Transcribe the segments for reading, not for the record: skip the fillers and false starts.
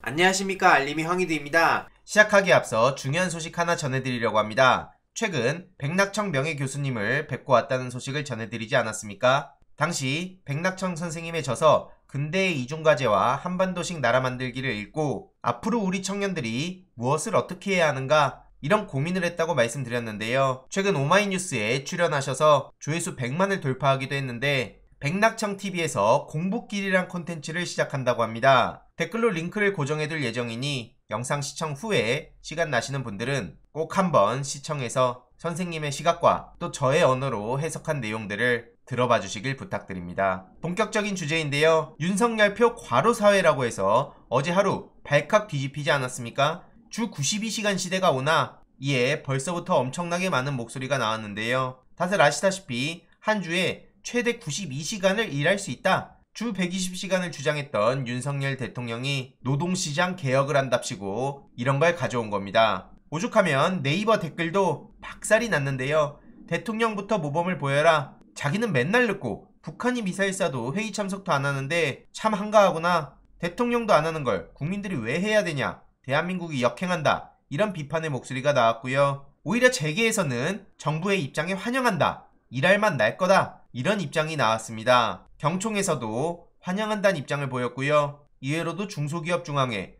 안녕하십니까, 알림이 황희두입니다. 시작하기에 앞서 중요한 소식 하나 전해드리려고 합니다. 최근 백낙청 명예교수님을 뵙고 왔다는 소식을 전해드리지 않았습니까? 당시 백낙청 선생님의 저서 근대의 이중과제와 한반도식 나라 만들기를 읽고 앞으로 우리 청년들이 무엇을 어떻게 해야 하는가 이런 고민을 했다고 말씀드렸는데요. 최근 오마이뉴스에 출연하셔서 조회수 100만을 돌파하기도 했는데 백낙청TV에서 공부길이란 콘텐츠를 시작한다고 합니다. 댓글로 링크를 고정해둘 예정이니 영상 시청 후에 시간 나시는 분들은 꼭 한번 시청해서 선생님의 시각과 또 저의 언어로 해석한 내용들을 들어봐 주시길 부탁드립니다. 본격적인 주제인데요. 윤석열표 과로사회라고 해서 어제 하루 발칵 뒤집히지 않았습니까? 주 92시간 시대가 오나 이에 벌써부터 엄청나게 많은 목소리가 나왔는데요. 다들 아시다시피 한 주에 최대 92시간을 일할 수 있다. 주 120시간을 주장했던 윤석열 대통령이 노동시장 개혁을 한답시고 이런 걸 가져온 겁니다. 오죽하면 네이버 댓글도 박살이 났는데요. 대통령부터 모범을 보여라. 자기는 맨날 늦고 북한이 미사일 쏴도 회의 참석도 안 하는데 참 한가하구나. 대통령도 안 하는 걸 국민들이 왜 해야 되냐. 대한민국이 역행한다. 이런 비판의 목소리가 나왔고요. 오히려 재계에서는 정부의 입장에 환영한다. 일할 맛 날 거다. 이런 입장이 나왔습니다. 경총에서도 환영한다는 입장을 보였고요. 이외로도 중소기업중앙회,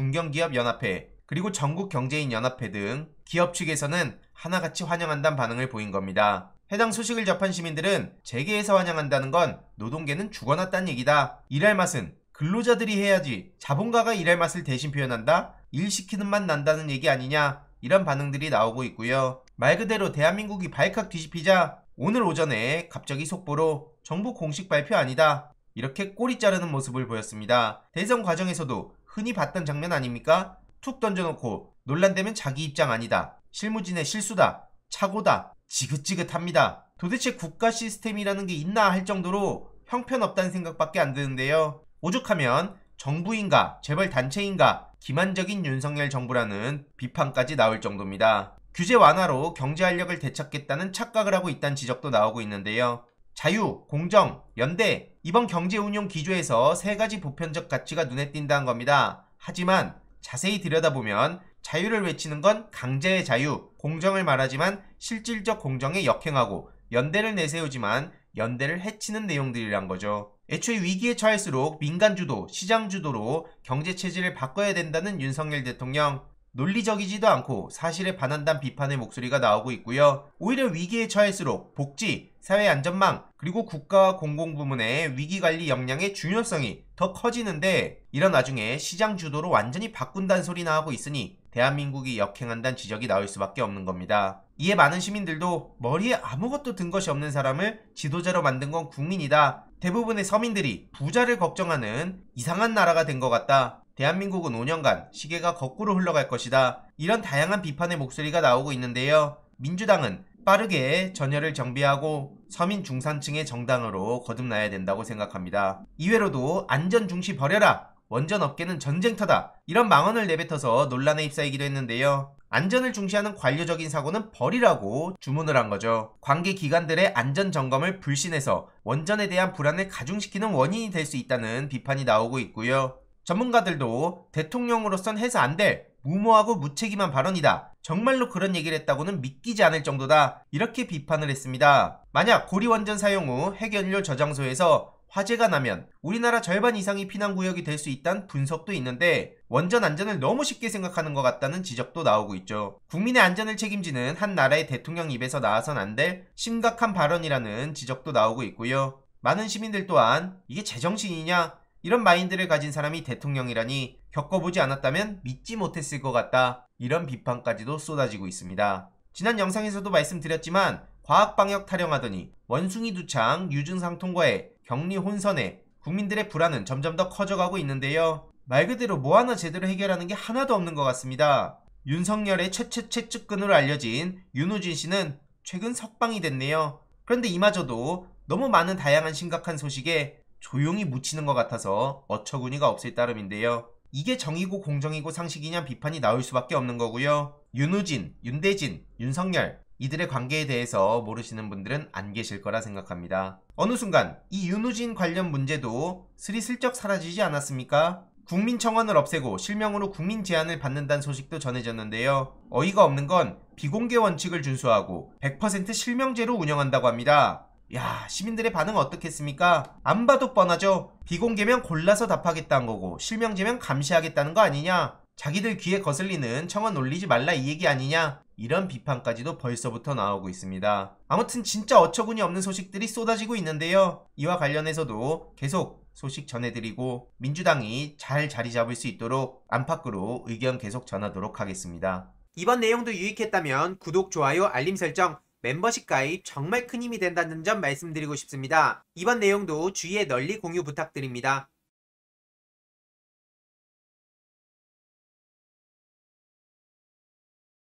한국중견기업연합회, 그리고 전국경제인연합회 등 기업 측에서는 하나같이 환영한다는 반응을 보인 겁니다. 해당 소식을 접한 시민들은 재계에서 환영한다는 건 노동계는 죽어났다는 얘기다. 일할 맛은 근로자들이 해야지 자본가가 일할 맛을 대신 표현한다? 일 시키는 맛 난다는 얘기 아니냐? 이런 반응들이 나오고 있고요. 말 그대로 대한민국이 발칵 뒤집히자 오늘 오전에 갑자기 속보로 정부 공식 발표 아니다. 이렇게 꼬리 자르는 모습을 보였습니다. 대선 과정에서도 흔히 봤던 장면 아닙니까? 툭 던져놓고 논란되면 자기 입장 아니다. 실무진의 실수다. 착오다. 지긋지긋합니다. 도대체 국가 시스템이라는 게 있나 할 정도로 형편없다는 생각밖에 안 드는데요. 오죽하면 정부인가 재벌 단체인가 기만적인 윤석열 정부라는 비판까지 나올 정도입니다. 규제 완화로 경제 활력을 되찾겠다는 착각을 하고 있다는 지적도 나오고 있는데요. 자유, 공정, 연대, 이번 경제운용 기조에서 세 가지 보편적 가치가 눈에 띈다는 겁니다. 하지만 자세히 들여다보면 자유를 외치는 건 강제의 자유, 공정을 말하지만 실질적 공정에 역행하고 연대를 내세우지만 연대를 해치는 내용들이란 거죠. 애초에 위기에 처할수록 민간주도, 시장주도로 경제체질을 바꿔야 된다는 윤석열 대통령. 논리적이지도 않고 사실에 반한다는 비판의 목소리가 나오고 있고요. 오히려 위기에 처할수록 복지, 사회안전망, 그리고 국가와 공공부문의 위기관리 역량의 중요성이 더 커지는데 이런 와중에 시장 주도로 완전히 바꾼다는 소리나 하고 있으니 대한민국이 역행한다는 지적이 나올 수밖에 없는 겁니다. 이에 많은 시민들도 머리에 아무것도 든 것이 없는 사람을 지도자로 만든 건 국민이다. 대부분의 서민들이 부자를 걱정하는 이상한 나라가 된 것 같다. 대한민국은 5년간 시계가 거꾸로 흘러갈 것이다. 이런 다양한 비판의 목소리가 나오고 있는데요. 민주당은 빠르게 전열을 정비하고 서민 중산층의 정당으로 거듭나야 된다고 생각합니다. 이외로도 안전 중시 버려라. 원전 업계는 전쟁터다. 이런 망언을 내뱉어서 논란에 휩싸이기도 했는데요. 안전을 중시하는 관료적인 사고는 버리라고 주문을 한 거죠. 관계 기관들의 안전 점검을 불신해서 원전에 대한 불안을 가중시키는 원인이 될 수 있다는 비판이 나오고 있고요. 전문가들도 대통령으로선 해서 안 될 무모하고 무책임한 발언이다. 정말로 그런 얘기를 했다고는 믿기지 않을 정도다. 이렇게 비판을 했습니다. 만약 고리원전 사용 후 핵연료 저장소에서 화재가 나면 우리나라 절반 이상이 피난구역이 될 수 있다는 분석도 있는데 원전 안전을 너무 쉽게 생각하는 것 같다는 지적도 나오고 있죠. 국민의 안전을 책임지는 한 나라의 대통령 입에서 나와선 안 될 심각한 발언이라는 지적도 나오고 있고요. 많은 시민들 또한 이게 제정신이냐? 이런 마인드를 가진 사람이 대통령이라니 겪어보지 않았다면 믿지 못했을 것 같다. 이런 비판까지도 쏟아지고 있습니다. 지난 영상에서도 말씀드렸지만 과학방역 타령하더니 원숭이 두창 유증상 통과에 격리 혼선에 국민들의 불안은 점점 더 커져가고 있는데요. 말 그대로 뭐 하나 제대로 해결하는 게 하나도 없는 것 같습니다. 윤석열의 최측근으로 알려진 윤우진 씨는 최근 석방이 됐네요. 그런데 이마저도 너무 많은 다양한 심각한 소식에 조용히 묻히는 것 같아서 어처구니가 없을 따름인데요. 이게 정의고 공정이고 상식이냐 비판이 나올 수밖에 없는 거고요. 윤우진, 윤대진, 윤석열 이들의 관계에 대해서 모르시는 분들은 안 계실 거라 생각합니다. 어느 순간 이 윤우진 관련 문제도 스리슬쩍 사라지지 않았습니까? 국민청원을 없애고 실명으로 국민 제안을 받는다는 소식도 전해졌는데요. 어이가 없는 건 비공개 원칙을 준수하고 100% 실명제로 운영한다고 합니다. 야, 시민들의 반응 어떻겠습니까? 안 봐도 뻔하죠. 비공개면 골라서 답하겠다는 거고 실명제면 감시하겠다는 거 아니냐? 자기들 귀에 거슬리는 청원 올리지 말라 이 얘기 아니냐? 이런 비판까지도 벌써부터 나오고 있습니다. 아무튼 진짜 어처구니 없는 소식들이 쏟아지고 있는데요. 이와 관련해서도 계속 소식 전해드리고 민주당이 잘 자리 잡을 수 있도록 안팎으로 의견 계속 전하도록 하겠습니다. 이번 내용도 유익했다면 구독, 좋아요, 알림 설정, 멤버십 가입 정말 큰 힘이 된다는 점 말씀드리고 싶습니다. 이번 내용도 주위에 널리 공유 부탁드립니다.